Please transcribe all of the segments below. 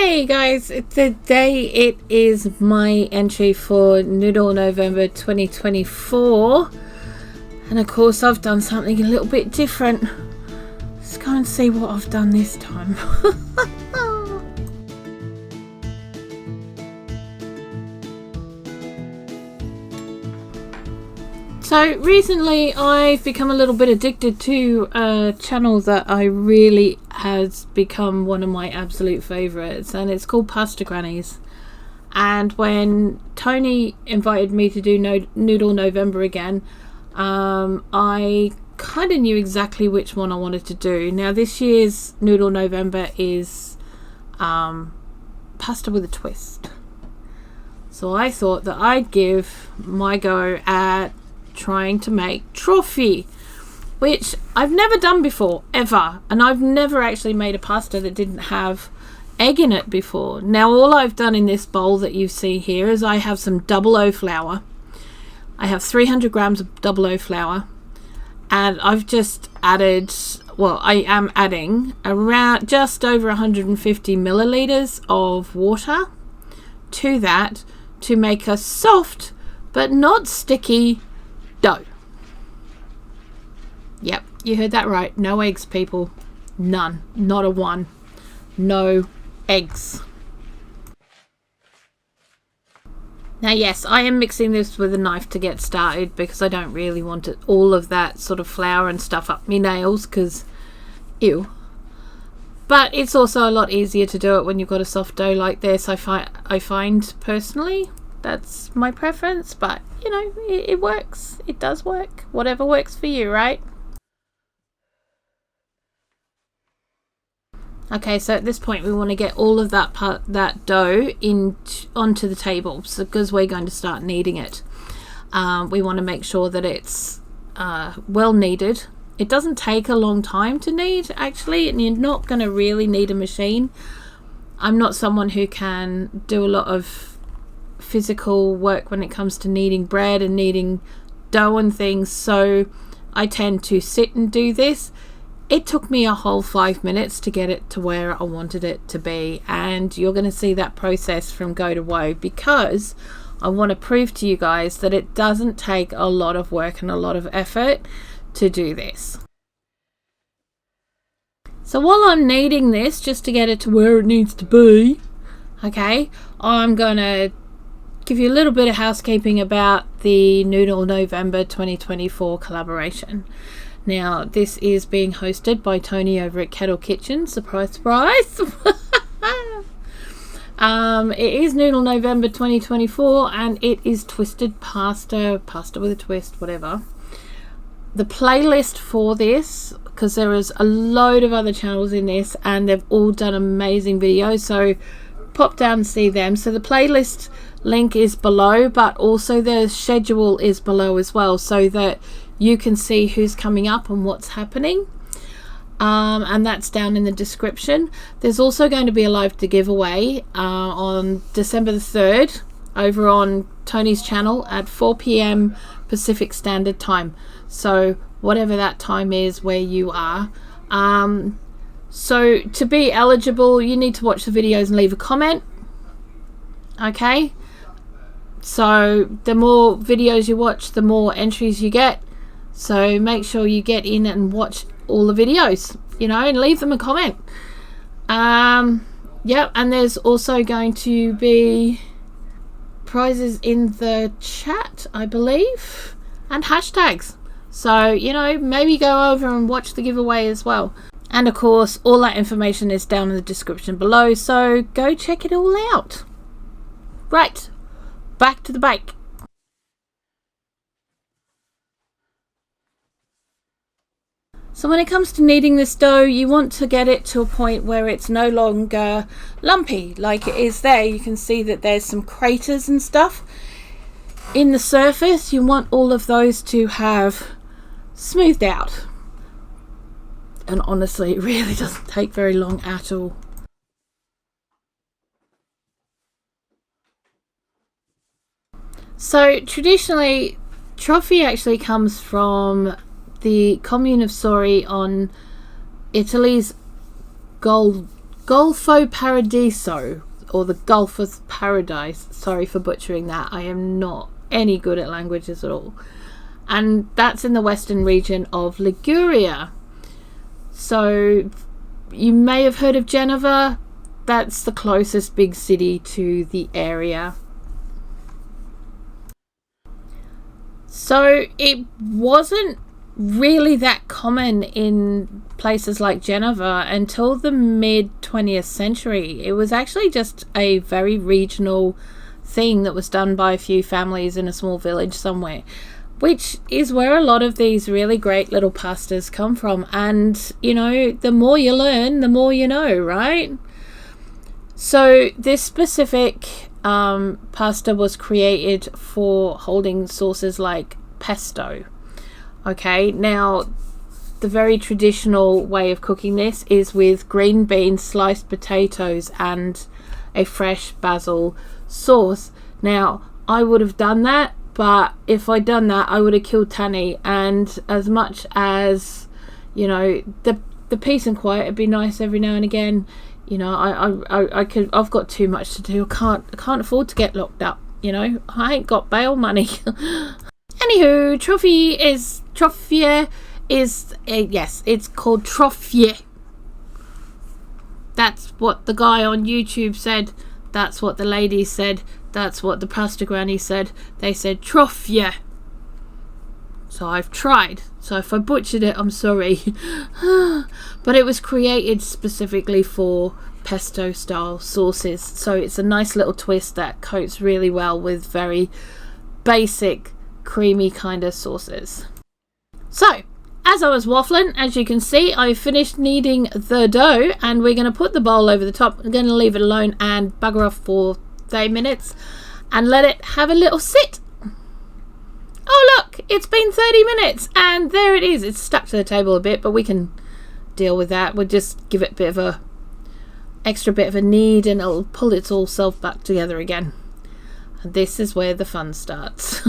Hey guys, today it is my entry for Noodle November 2024, and of course I've done something a little bit different. Let's go and see what I've done this time. So recently I've become a little bit addicted to a channel that I really has become one of my absolute favourites, and it's called Pasta Grannies. And when Tony invited me to do Noodle November again, I kind of knew exactly which one I wanted to do. Now this year's Noodle November is pasta with a twist. So I thought that I'd give my go at trying to make Trofie, which I've never done before ever, and I've never actually made a pasta that didn't have egg in it before. Now all I've done in this bowl that you see here is I have some double O flour. I have 300 grams of double O flour, and I've just added, well, I am adding around just over 150 milliliters of water to that to make a soft but not sticky dough. Yep, you heard that right. No eggs, people. None. Not a one. No eggs. Now yes, I am mixing this with a knife to get started because I don't really want it, all of that sort of flour and stuff up my nails, because ew. But it's also a lot easier to do it when you've got a soft dough like this. I find personally that's my preference, but you know, it works. It does work. Whatever works for you, right? Okay, so at this point we want to get all of that dough onto the table, so because we're going to start kneading it. We want to make sure that it's well kneaded. It doesn't take a long time to knead actually, and you're not going to really need a machine. I'm not someone who can do a lot of physical work when it comes to kneading bread and kneading dough and things, so I tend to sit and do this. It took me a whole 5 minutes to get it to where I wanted it to be, and you're going to see that process from go to woe, because I want to prove to you guys that it doesn't take a lot of work and a lot of effort to do this. So while I'm kneading this, just to get it to where it needs to be, okay, I'm going to give you a little bit of housekeeping about the Noodle November 2024 collaboration. Now this is being hosted by Tony over at Kettle Kitchen. Surprise, surprise. It is Noodle November 2024, and it is twisted pasta with a twist, whatever. The playlist for this, because there is a load of other channels in this and they've all done amazing videos, so pop down and see them. So the playlist link is below, but also the schedule is below as well, so that you can see who's coming up and what's happening, and that's down in the description. There's also going to be a live giveaway on December the 3rd over on Tony's channel at 4 p.m. Pacific Standard Time, so whatever that time is where you are. So to be eligible, you need to watch the videos and leave a comment. Okay, so the more videos you watch, the more entries you get, so make sure you get in and watch all the videos, you know, and leave them a comment. Yep, and there's also going to be prizes in the chat, I believe, and hashtags, so you know, maybe go over and watch the giveaway as well. And of course all that information is down in the description below, so go check it all out. Right, back to the bake. So when it comes to kneading this dough, you want to get it to a point where it's no longer lumpy like it is there. You can see that there's some craters and stuff in the surface. You want all of those to have smoothed out. And honestly, it really doesn't take very long at all. So traditionally, Trofie actually comes from the commune of Sori on Italy's Golfo Paradiso, or the Gulf of Paradise. Sorry for butchering that. I am not any good at languages at all. And that's in the western region of Liguria. So you may have heard of Genova. That's the closest big city to the area. So it wasn't really that common in places like Genova until the mid 20th century. It was actually just a very regional thing that was done by a few families in a small village somewhere, which is where a lot of these really great little pastas come from. And you know, the more you learn, the more you know, right? So this specific pasta was created for holding sauces like pesto. Okay, now the very traditional way of cooking this is with green beans, sliced potatoes, and a fresh basil sauce. Now, I would have done that, but if I'd done that, I would have killed Tanny. And as much as, you know, the peace and quiet would be nice every now and again, you know, I've got too much to do. I can't afford to get locked up. You know, I ain't got bail money. Anywho, Trofie is yes, it's called Trofie. That's what the guy on YouTube said. That's what the ladies said. That's what the pasta granny said. They said Trofie. So I've tried. So if I butchered it, I'm sorry. But it was created specifically for pesto style sauces. So it's a nice little twist that coats really well with very basic creamy kind of sauces. So as I was waffling, as you can see, I finished kneading the dough, and we're going to put the bowl over the top. I'm going to leave it alone and bugger off for 30 minutes and let it have a little sit. Oh look, it's been 30 minutes and there it is. It's stuck to the table a bit, but we can deal with that. We'll just give it a bit of a extra bit of a knead and it'll pull its all self back together again. And this is where the fun starts.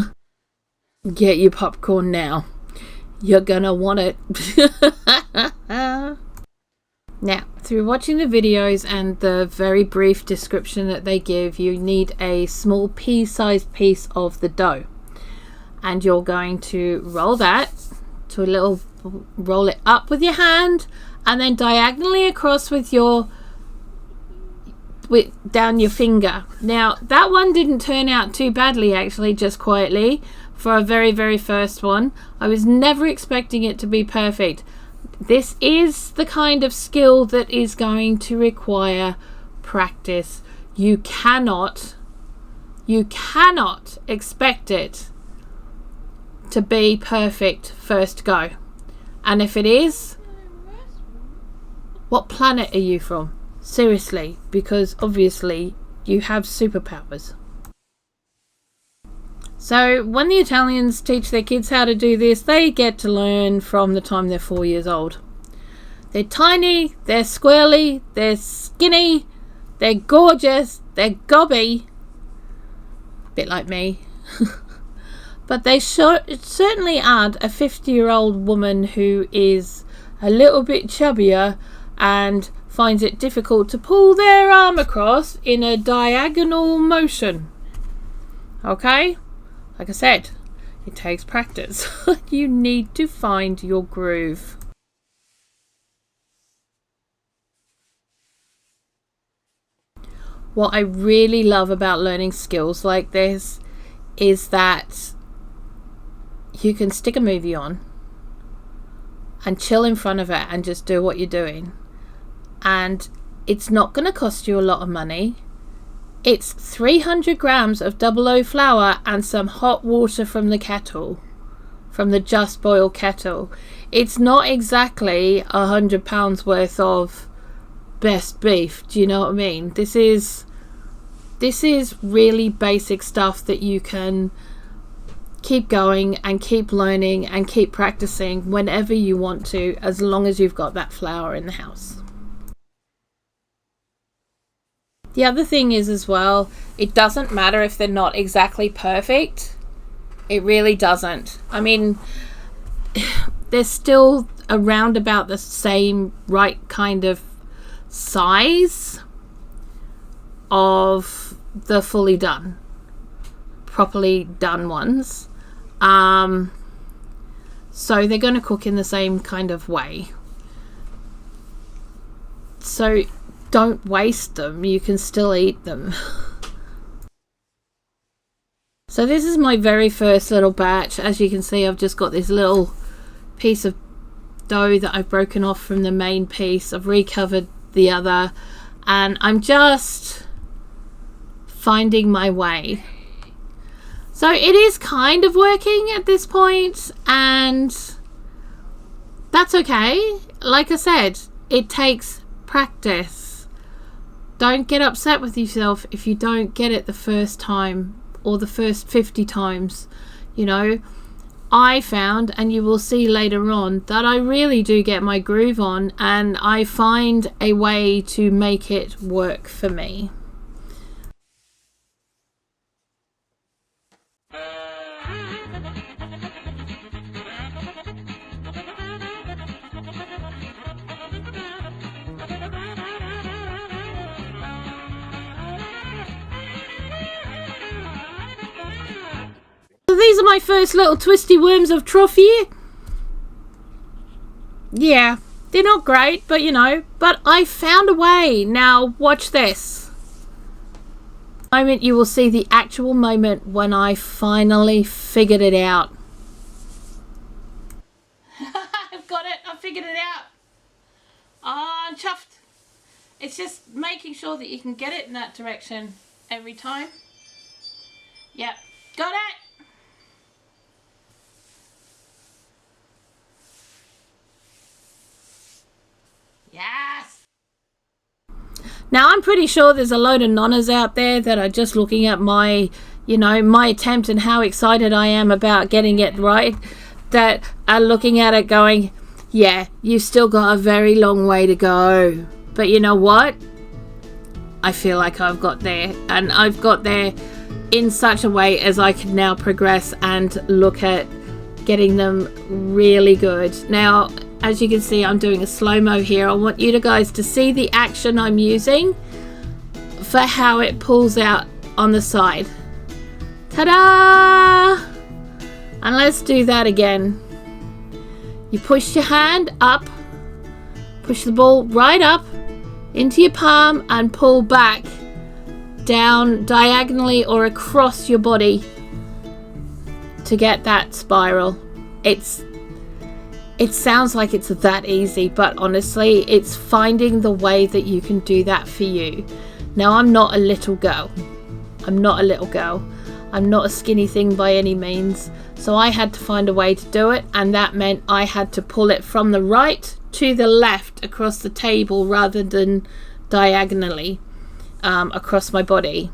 Get your popcorn now. You're gonna want it. Now, through watching the videos and the very brief description that they give, you need a small pea-sized piece of the dough. And you're going to roll that to a little, roll it up with your hand and then diagonally across with your, down your finger. Now, that one didn't turn out too badly actually, just quietly. For a very first one, I was never expecting it to be perfect. This is the kind of skill that is going to require practice. You cannot expect it to be perfect first go. And if it is, what planet are you from? Seriously, because obviously you have superpowers. So when the Italians teach their kids how to do this, they get to learn from the time they're 4 years old. They're tiny, they're squirrely, they're skinny, they're gorgeous, they're gobby. Bit like me. But they certainly aren't a 50-year-old woman who is a little bit chubbier and finds it difficult to pull their arm across in a diagonal motion. Okay? Like I said, it takes practice. You need to find your groove. What I really love about learning skills like this is that you can stick a movie on and chill in front of it and just do what you're doing. And it's not going to cost you a lot of money. It's 300 grams of 00 flour and some hot water from the kettle, from the just boiled kettle. It's not exactly £100 worth of best beef. Do you know what I mean? This is really basic stuff that you can keep going and keep learning and keep practicing whenever you want to, as long as you've got that flour in the house. The other thing is as well, it doesn't matter if they're not exactly perfect. It really doesn't. I mean, they're still around about the same right kind of size of the fully done, properly done ones. So they're going to cook in the same kind of way. So don't waste them, you can still eat them. So this is my very first little batch. As you can see, I've just got this little piece of dough that I've broken off from the main piece. I've recovered the other, and I'm just finding my way. So it is kind of working at this point, and that's okay. Like I said, it takes practice. Don't get upset with yourself if you don't get it the first time or the first 50 times. You know, I found, and you will see later on, that I really do get my groove on, and I find a way to make it work for me. So these are my first little twisty worms of Trofie. Yeah, they're not great, but you know, but I found a way. Now watch this. Moment you will see the actual moment when I finally figured it out. I've got it, I figured it out. Oh, I'm chuffed. It's just making sure that you can get it in that direction every time. Yep, got it. Yes! Now I'm pretty sure there's a load of nonnas out there that are just looking at my, you know, my attempt and how excited I am about getting it right, that are looking at it going, yeah, you've still got a very long way to go. But you know what? I feel like I've got there, and I've got there in such a way as I can now progress and look at getting them really good. Now, as you can see, I'm doing a slow-mo here. I want you guys to see the action I'm using for how it pulls out on the side. Ta-da! And let's do that again. You push your hand up, push the ball right up into your palm and pull back down diagonally or across your body to get that spiral. It sounds like it's that easy, but honestly, it's finding the way that you can do that for you. Now, I'm not a little girl. I'm not a skinny thing by any means. So I had to find a way to do it, and that meant I had to pull it from the right to the left across the table rather than diagonally across my body,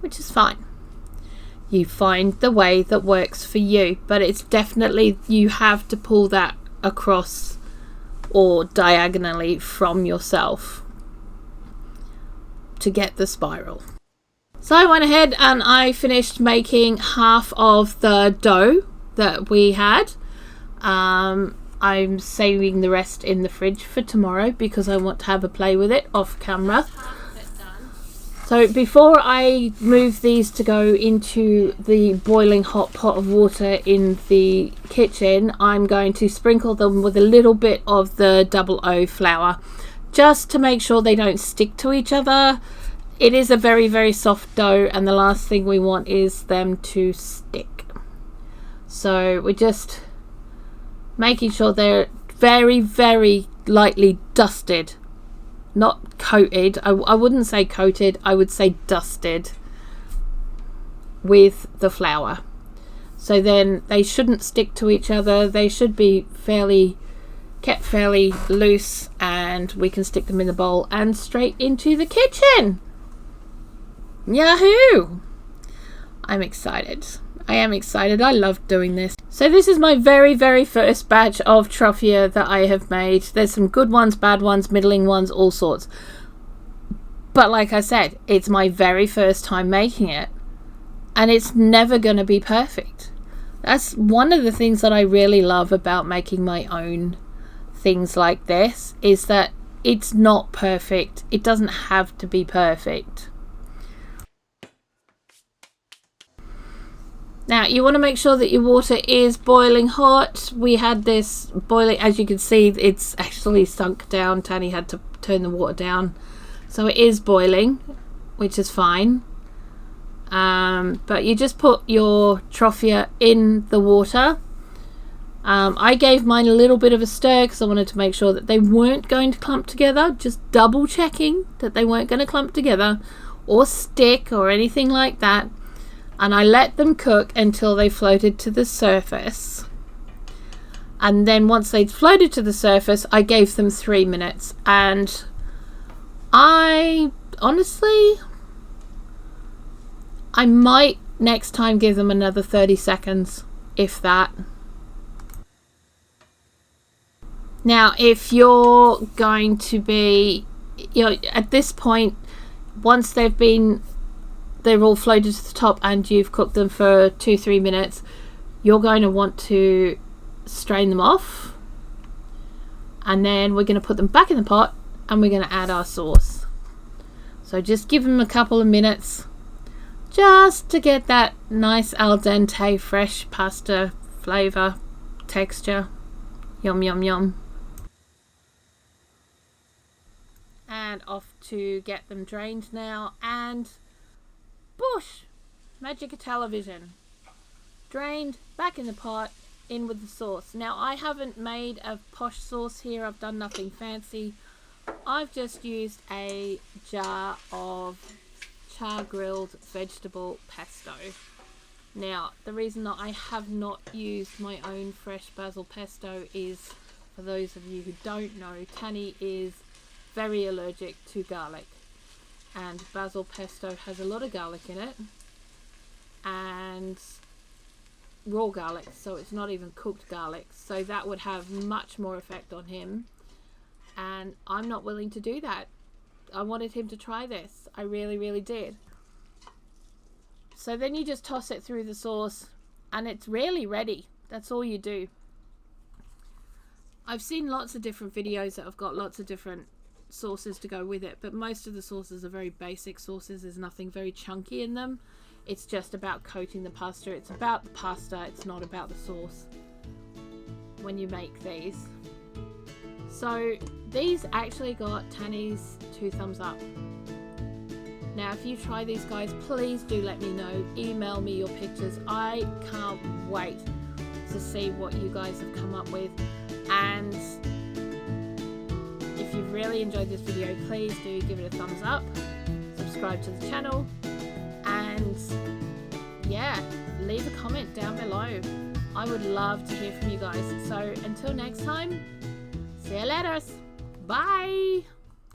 which is fine. You find the way that works for you, but it's definitely, you have to pull that across or diagonally from yourself to get the spiral. So I went ahead and I finished making half of the dough that we had. I'm saving the rest in the fridge for tomorrow because I want to have a play with it off camera. So before I move these to go into the boiling hot pot of water in the kitchen, I'm going to sprinkle them with a little bit of the double O flour just to make sure they don't stick to each other. It is a very, very soft dough, and the last thing we want is them to stick. So we're just making sure they're very, very lightly dusted. Not coated. I wouldn't say coated, I would say dusted with the flour. So then they shouldn't stick to each other. They should be kept fairly loose, and we can stick them in the bowl and straight into the kitchen. Yahoo! I'm excited. I am excited. I love doing this. So this is my very, very first batch of Trofie that I have made. There's some good ones, bad ones, middling ones, all sorts. But like I said, it's my very first time making it, and it's never going to be perfect. That's one of the things that I really love about making my own things like this, is that it's not perfect. It doesn't have to be perfect. Now you want to make sure that your water is boiling hot. We had this boiling, as you can see, it's actually sunk down. Tanny had to turn the water down, so it is boiling, which is fine. But you just put your Trofie in the water. I gave mine a little bit of a stir because I wanted to make sure that they weren't going to clump together, just double checking that they weren't going to clump together or stick or anything like that. And I let them cook until they floated to the surface. And then once they'd floated to the surface, I gave them 3 minutes. And I honestly, I might next time give them another 30 seconds, if that. Now, if you're going to be, at this point, once they've all floated to the top and you've cooked them for 2-3 minutes, you're going to want to strain them off, and then we're going to put them back in the pot and we're going to add our sauce. So just give them a couple of minutes just to get that nice al dente fresh pasta flavor texture. Yum yum yum. And off to get them drained now, and boosh! Magic of television. Drained, back in the pot, in with the sauce. Now I haven't made a posh sauce here, I've done nothing fancy. I've just used a jar of char grilled vegetable pesto. Now the reason that I have not used my own fresh basil pesto is, for those of you who don't know, Tanny is very allergic to garlic, and basil pesto has a lot of garlic in it, and raw garlic, so it's not even cooked garlic, so that would have much more effect on him, and I'm not willing to do that. I wanted him to try this. I really did. So then you just toss it through the sauce and it's really ready. That's all you do. I've seen lots of different videos that have got lots of different sauces to go with it, but most of the sauces are very basic sauces. There's nothing very chunky in them. It's just about coating the pasta. It's about the pasta, it's not about the sauce when you make these. So these actually got Tanny's 2 thumbs up. Now if you try these, guys, please do let me know. Email me your pictures. I can't wait to see what you guys have come up with. And if you've really enjoyed this video, please do give it a thumbs up, subscribe to the channel, and yeah, leave a comment down below. I would love to hear from you guys. So until next time, see you later. Bye.